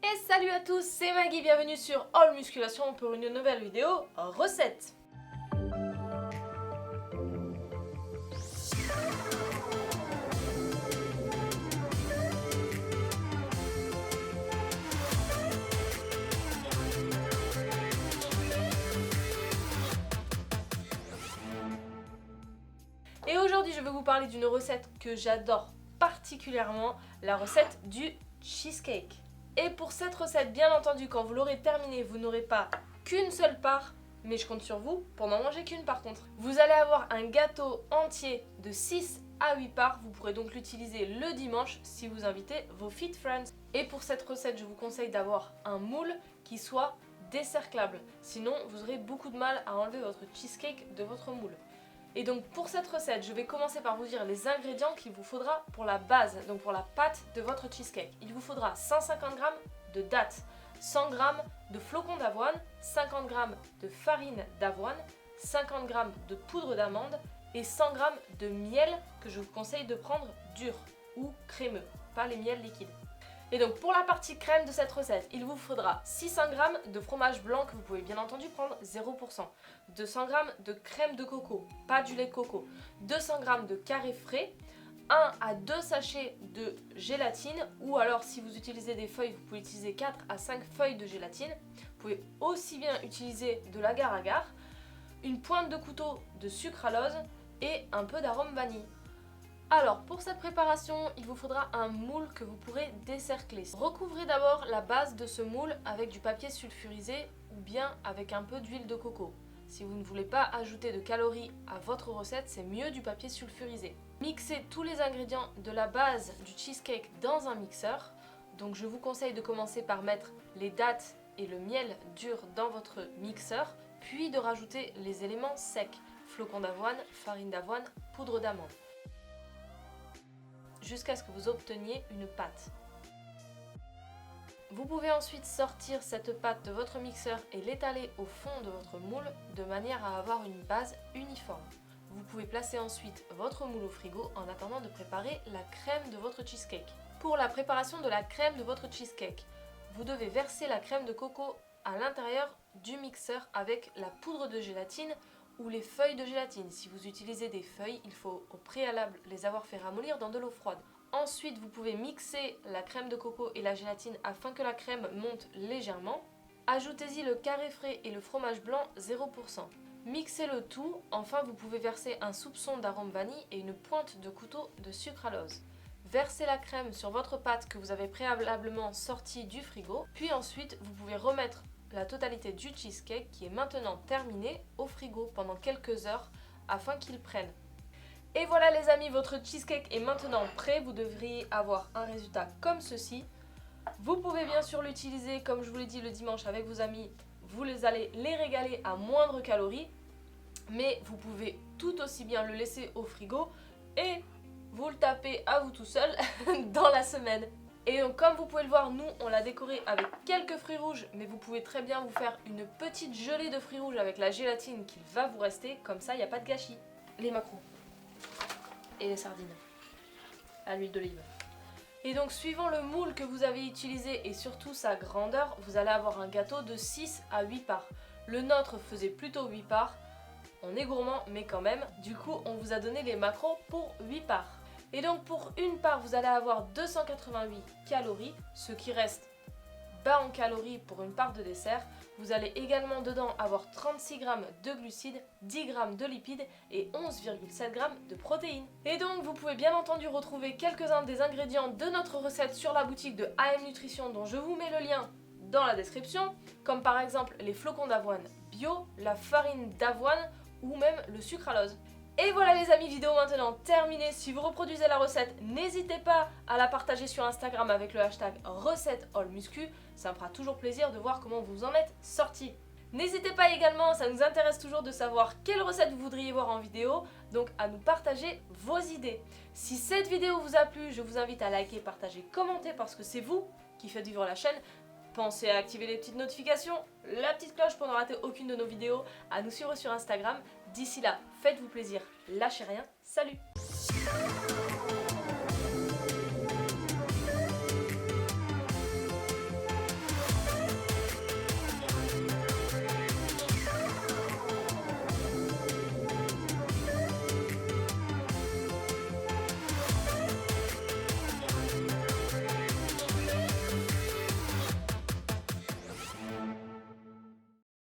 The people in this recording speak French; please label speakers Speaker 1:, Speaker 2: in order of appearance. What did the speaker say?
Speaker 1: Et salut à tous, c'est Maggie, bienvenue sur All Musculation pour une nouvelle vidéo recette. Et aujourd'hui je vais vous parler d'une recette que j'adore particulièrement, la recette du cheesecake. Et pour cette recette, bien entendu, quand vous l'aurez terminée, vous n'aurez pas qu'une seule part, mais je compte sur vous pour n'en manger qu'une par contre. Vous allez avoir un gâteau entier de 6 à 8 parts, vous pourrez donc l'utiliser le dimanche si vous invitez vos fit friends. Et pour cette recette, je vous conseille d'avoir un moule qui soit décerclable, sinon vous aurez beaucoup de mal à enlever votre cheesecake de votre moule. Et donc pour cette recette, je vais commencer par vous dire les ingrédients qu'il vous faudra pour la base, donc pour la pâte de votre cheesecake. Il vous faudra 150 g de dattes, 100 g de flocons d'avoine, 50 g de farine d'avoine, 50 g de poudre d'amande et 100 g de miel que je vous conseille de prendre dur ou crémeux, pas les miels liquides. Et donc pour la partie crème de cette recette, il vous faudra 600 g de fromage blanc que vous pouvez bien entendu prendre 0%, 200 g de crème de coco, pas du lait de coco, 200 g de carré frais, 1 à 2 sachets de gélatine, ou alors si vous utilisez des feuilles, vous pouvez utiliser 4 à 5 feuilles de gélatine. Vous pouvez aussi bien utiliser de l'agar-agar, une pointe de couteau de sucralose et un peu d'arôme vanille. Alors pour cette préparation, il vous faudra un moule que vous pourrez décercler. Recouvrez d'abord la base de ce moule avec du papier sulfurisé ou bien avec un peu d'huile de coco. Si vous ne voulez pas ajouter de calories à votre recette, c'est mieux du papier sulfurisé. Mixez tous les ingrédients de la base du cheesecake dans un mixeur. Donc je vous conseille de commencer par mettre les dattes et le miel dur dans votre mixeur, puis de rajouter les éléments secs, flocons d'avoine, farine d'avoine, poudre d'amande, jusqu'à ce que vous obteniez une pâte. Vous pouvez ensuite sortir cette pâte de votre mixeur et l'étaler au fond de votre moule de manière à avoir une base uniforme. Vous pouvez placer ensuite votre moule au frigo en attendant de préparer la crème de votre cheesecake. Pour la préparation de la crème de votre cheesecake, vous devez verser la crème de coco à l'intérieur du mixeur avec la poudre de gélatine ou les feuilles de gélatine. Si vous utilisez des feuilles, il faut au préalable les avoir fait ramollir dans de l'eau froide. Ensuite, vous pouvez mixer la crème de coco et la gélatine afin que la crème monte légèrement. Ajoutez-y le carré frais et le fromage blanc 0%. Mixez le tout. Enfin, vous pouvez verser un soupçon d'arôme vanille et une pointe de couteau de sucralose. Versez la crème sur votre pâte que vous avez préalablement sortie du frigo. Puis ensuite, vous pouvez remettre la totalité du cheesecake qui est maintenant terminé au frigo pendant quelques heures afin qu'il prenne. Et voilà les amis, votre cheesecake est maintenant prêt. Vous devriez avoir un résultat comme ceci. Vous pouvez bien sûr l'utiliser comme je vous l'ai dit le dimanche avec vos amis. Vous allez les régaler à moindre calories. Mais vous pouvez tout aussi bien le laisser au frigo et vous le tapez à vous tout seul dans la semaine. Et donc comme vous pouvez le voir, nous on l'a décoré avec quelques fruits rouges, mais vous pouvez très bien vous faire une petite gelée de fruits rouges avec la gélatine qui va vous rester, comme ça il n'y a pas de gâchis. Les maquereaux et les sardines à l'huile d'olive. Et donc suivant le moule que vous avez utilisé et surtout sa grandeur, vous allez avoir un gâteau de 6 à 8 parts. Le nôtre faisait plutôt 8 parts, on est gourmand mais quand même, du coup on vous a donné les macros pour 8 parts. Et donc pour une part, vous allez avoir 288 calories, ce qui reste bas en calories pour une part de dessert. Vous allez également dedans avoir 36 g de glucides, 10 g de lipides et 11,7 g de protéines. Et donc vous pouvez bien entendu retrouver quelques-uns des ingrédients de notre recette sur la boutique de AM Nutrition dont je vous mets le lien dans la description, comme par exemple les flocons d'avoine bio, la farine d'avoine ou même le sucralose. Et voilà les amis, vidéo maintenant terminée. Si vous reproduisez la recette, n'hésitez pas à la partager sur Instagram avec le hashtag recetteallmuscu. Ça me fera toujours plaisir de voir comment vous en êtes sortis. N'hésitez pas également, ça nous intéresse toujours de savoir quelle recette vous voudriez voir en vidéo, donc à nous partager vos idées. Si cette vidéo vous a plu, je vous invite à liker, partager, commenter parce que c'est vous qui faites vivre la chaîne. Pensez à activer les petites notifications, la petite cloche pour ne rater aucune de nos vidéos, à nous suivre sur Instagram. D'ici là, faites-vous plaisir, lâchez rien, salut!